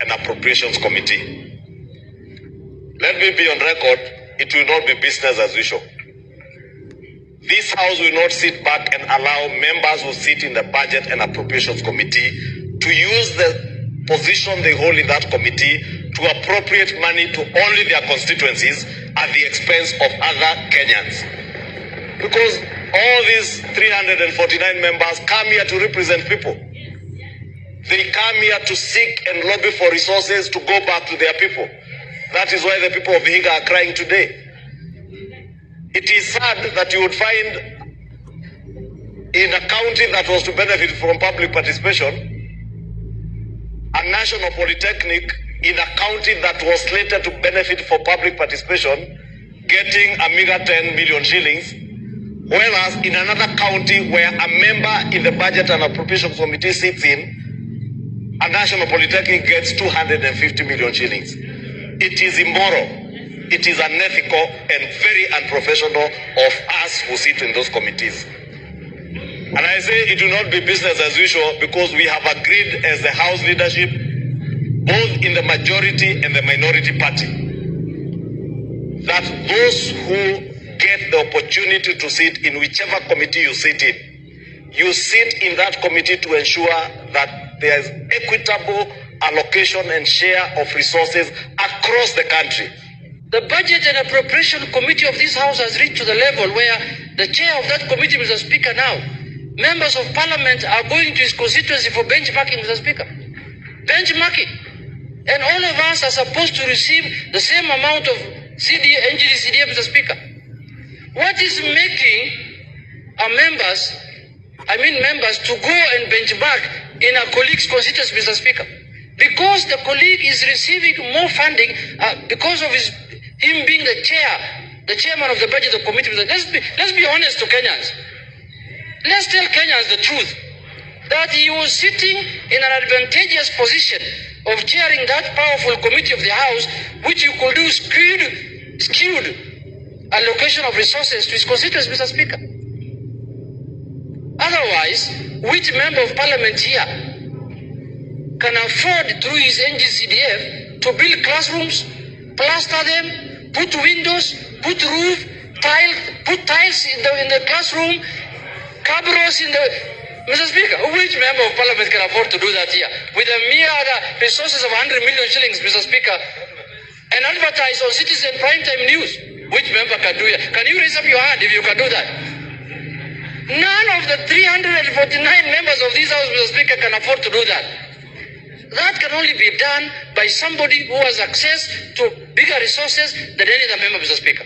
and Appropriations Committee. Let me be on record, it will not be business as usual. This House will not sit back and allow members who sit in the Budget and Appropriations Committee to use the position they hold in that committee to appropriate money to only their constituencies at the expense of other Kenyans. Because all these 349 members come here to represent people. They come here to seek and lobby for resources to go back to their people. That is why the people of Vihiga are crying today. It is sad that you would find in a county that was to benefit from public participation, a national polytechnic in a county that was slated to benefit for public participation, getting a meager 10 million shillings, whereas in another county where a member in the Budget and Appropriations Committee sits in, a national polytechnic gets 250 million shillings. It is immoral. It is unethical and very unprofessional of us who sit in those committees. And I say it will not be business as usual because we have agreed as the House leadership, both in the majority and the minority party, that those who get the opportunity to sit in whichever committee you sit in that committee to ensure that there is equitable allocation and share of resources across the country. The Budget and Appropriation Committee of this House has reached to the level where the chair of that committee, Mr. Speaker, now, members of Parliament are going to his constituency for benchmarking, Mr. Speaker. Benchmarking. And all of us are supposed to receive the same amount of NGD CDA, Mr. Speaker. What is making our members to go and benchmark in a colleague's constituency, Mr. Speaker? Because the colleague is receiving more funding because of him being the chairman of the budget committee. Let's be honest to Kenyans. Let's tell Kenyans the truth, that he was sitting in an advantageous position of chairing that powerful committee of the House, which you could do skewed allocation of resources to his constituents, Mr. Speaker. Otherwise, which member of Parliament here can afford through his NGCDF to build classrooms, plaster them, put windows, put roof, put tiles in the classroom, cabros in the... Mr. Speaker, which member of Parliament can afford to do that here? With a mere resources of 100 million shillings, Mr. Speaker, and advertise on Citizen Primetime News. Which member can do it? Can you raise up your hand if you can do that? None of the 349 members of this House, Mr. Speaker, can afford to do that. That can only be done by somebody who has access to bigger resources than any other member, Mr. Speaker.